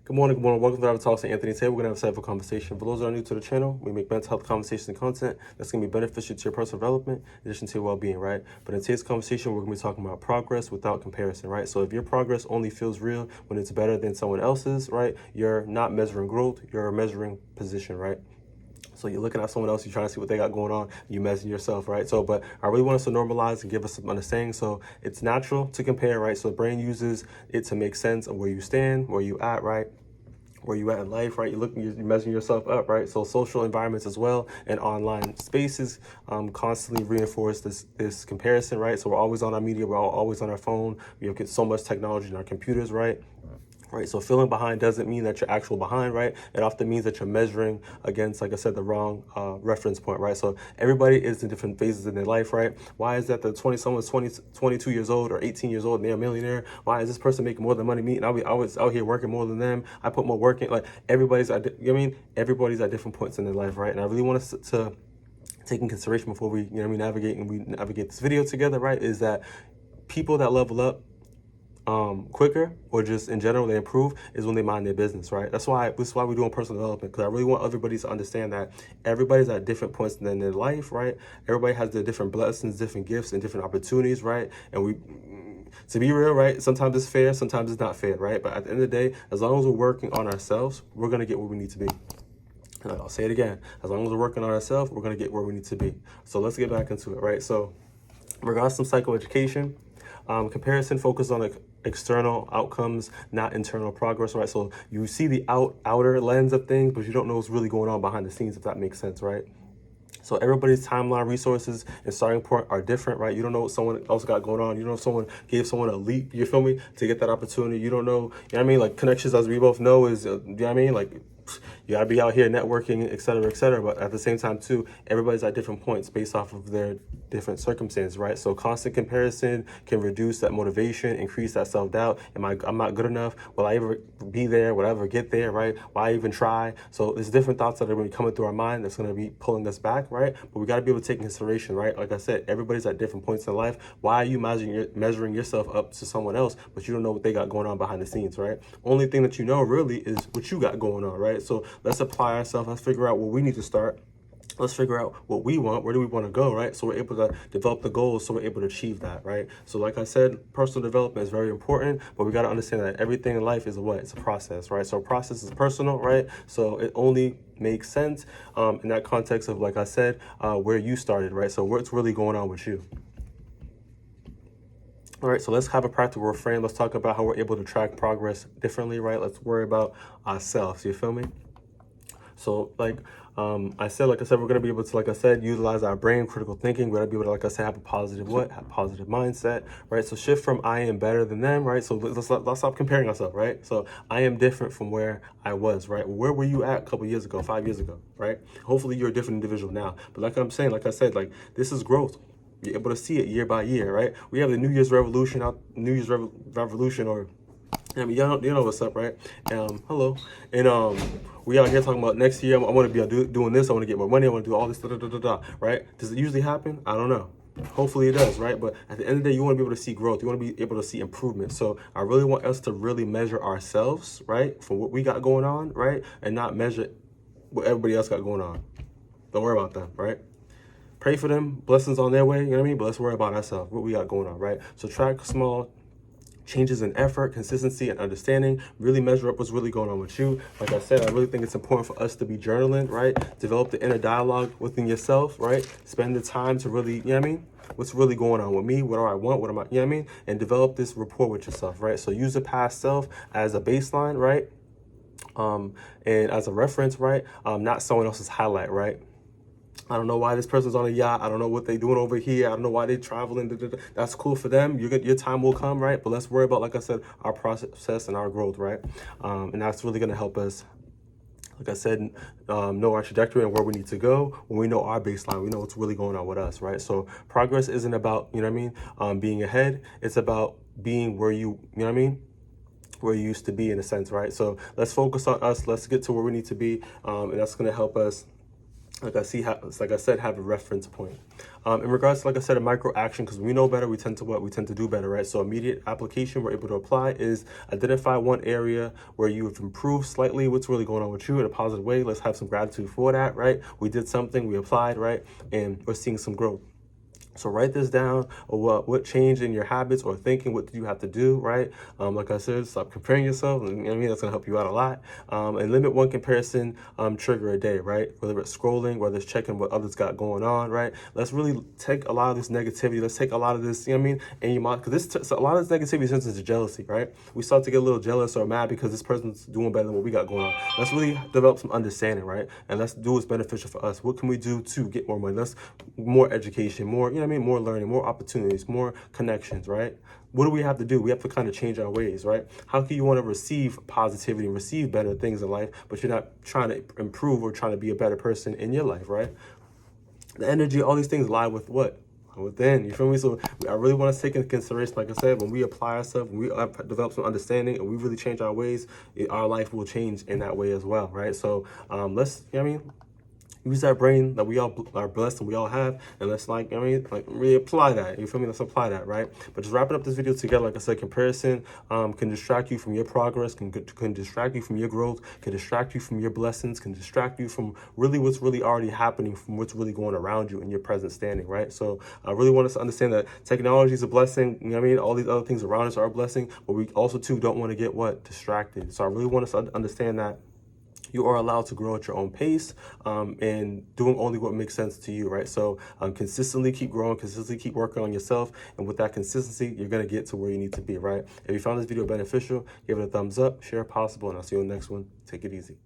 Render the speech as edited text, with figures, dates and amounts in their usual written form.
Good morning, good morning. Welcome to our Talks with Anthony. Today we're going to have a insightful conversation. For those that are new to the channel, we make mental health conversations and content that's going to be beneficial to your personal development in addition to your well-being, right? But in today's conversation, we're going to be talking about progress without comparison, right? So if your progress only feels real when it's better than someone else's, right, you're not measuring growth, you're measuring position, right? So you're looking at someone else, you're trying to see what they got going on, you measure yourself, right? So, but I really want us to normalize and give us some understanding. So it's natural to compare, right? So the brain uses it to make sense of where you stand, where you at, right? Where you at in life, right? You're measuring yourself up, right? So social environments as well and online spaces constantly reinforce this comparison, right? So we're always on our media, we're always on our phone. We get so much technology in our computers, right? Right, so feeling behind doesn't mean that you're actual behind, right? It often means that you're measuring against, like I said, the wrong reference point, right? So everybody is in different phases in their life, right? Why is that someone's 22 years old or 18 years old and they're a millionaire? Why is this person making more than money me and I was out here working more than them? I put more work in. Like everybody's at, everybody's at different points in their life, right? And I really want us to take in consideration before we, navigate this video together, right? Is that people that level up quicker or just in general they improve is when they mind their business, right? This is why we're doing personal development, because I really want everybody to understand that everybody's at different points in their life, right? Everybody has their different blessings, different gifts, and different opportunities, right? And to be real, right, sometimes it's fair, sometimes it's not fair, right? But at the end of the day, as long as we're working on ourselves, we're gonna get where we need to be. And I'll say it again, as long as we're working on ourselves, we're gonna get where we need to be. So let's get back into it, right? So in regards to psychoeducation, comparison focus on external outcomes, not internal progress, right? So you see the outer lens of things, but you don't know what's really going on behind the scenes, if that makes sense, right? So everybody's timeline, resources, and starting point are different, right? You don't know what someone else got going on. You don't know if someone gave someone a leap, you feel me, to get that opportunity. You don't know, you know what I mean? Like connections, as we both know, is, you know what I mean? Like, you gotta be out here networking, et cetera, et cetera. But at the same time, too, everybody's at different points based off of their different circumstances, right? So constant comparison can reduce that motivation, increase that self-doubt. I'm not good enough? Will I ever be there? Will I ever get there, right? Why even try? So there's different thoughts that are going to be coming through our mind that's going to be pulling us back, right? But we got to be able to take consideration, right? Like I said, everybody's at different points in life. Why are you measuring yourself up to someone else, but you don't know what they got going on behind the scenes, right? Only thing that you know really is what you got going on, right? So let's apply ourselves. Let's figure out where we need to start. Let's figure out what we want. Where do we want to go, right? So we're able to develop the goals, so we're able to achieve that, right? So like I said, personal development is very important, but we got to understand that everything in life is it's a process, right? So process is personal, right? So it only makes sense in that context of, like I said, where you started, right? So what's really going on with you. All right, so let's have a practical refrain. Let's talk about how we're able to track progress differently, right? Let's worry about ourselves, you feel me? So like I said, we're going to be able to, like I said, utilize our brain, critical thinking. We're going to be able to, like I said, have a positive mindset, right? So shift from I am better than them, right? So let's stop comparing ourselves, right? So I am different from where I was, right? Where were you at a couple years ago, 5 years ago, right? Hopefully you're a different individual now. But like I'm saying, like I said, like this is growth. You're able to see it year by year, right? We have the New Year's Revolution or you know what's up, right? Hello. And we out here talking about next year. I want to be doing this. I want to get more money. I want to do all this, right? Does it usually happen? I don't know. Hopefully it does, right? But at the end of the day, you want to be able to see growth. You want to be able to see improvement. So I really want us to really measure ourselves, right, for what we got going on, right, and not measure what everybody else got going on. Don't worry about them, right? Pray for them, blessings on their way, you know what I mean? But let's worry about ourselves, what we got going on, right? So track small changes in effort, consistency, and understanding. Really measure up what's really going on with you. Like I said, I really think it's important for us to be journaling, right? Develop the inner dialogue within yourself, right? Spend the time to really, you know what I mean? What's really going on with me? What do I want? What am I, you know what I mean? And develop this rapport with yourself, right? So use the past self as a baseline, right? And as a reference, right? Not someone else's highlight, right? I don't know why this person's on a yacht. I don't know what they're doing over here. I don't know why they're traveling. That's cool for them. Your time will come, right? But let's worry about, like I said, our process and our growth, right? And that's really going to help us, like I said, know our trajectory and where we need to go. When we know our baseline, we know what's really going on with us, right? So progress isn't about, you know what I mean, being ahead. It's about being where you know what I mean? Where you used to be, in a sense, right? So let's focus on us. Let's get to where we need to be. And that's going to help us like I said, have a reference point. In regards to, like I said, a micro action, because we know better, we tend to what? We tend to do better, right? So immediate application we're able to apply is identify one area where you have improved slightly, what's really going on with you in a positive way. Let's have some gratitude for that, right? We did something, we applied, right? And we're seeing some growth. So write this down, or what changed in your habits or thinking. What do you have to do, right? Like I said, stop comparing yourself. And, I mean, that's gonna help you out a lot. And limit one comparison trigger a day, right? Whether it's scrolling, whether it's checking what others got going on, right? Let's really take a lot of this negativity. Let's take a lot of this, you know what I mean? And you might, because a lot of this negativity turns into jealousy, right? We start to get a little jealous or mad because this person's doing better than what we got going on. Let's really develop some understanding, right? And let's do what's beneficial for us. What can we do to get more money? Let's more education, more, you know what I mean? More learning, more opportunities, more connections, right? What do we have to do? We have to kind of change our ways, right? How can you want to receive positivity and receive better things in life, but you're not trying to improve or trying to be a better person in your life, right? The energy, all these things lie with what? Within, you feel me? So I really want to take into consideration, like I said, when we apply ourselves, when we develop some understanding and we really change our ways, our life will change in that way as well, right? So let's, you know what I mean? Use that brain that we all are blessed and we all have, and let's like really apply that. You feel me? Let's apply that, right? But just wrapping up this video together, like I said, comparison can distract you from your progress, can distract you from your growth, can distract you from your blessings, can distract you from really what's really already happening, from what's really going around you in your present standing, right? So I really want us to understand that technology is a blessing. You know what I mean? All these other things around us are a blessing, but we also too don't want to get distracted. So I really want us to understand that you are allowed to grow at your own pace and doing only what makes sense to you, right? So consistently keep growing, consistently keep working on yourself. And with that consistency, you're going to get to where you need to be, right? If you found this video beneficial, give it a thumbs up, share if possible, and I'll see you in the next one. Take it easy.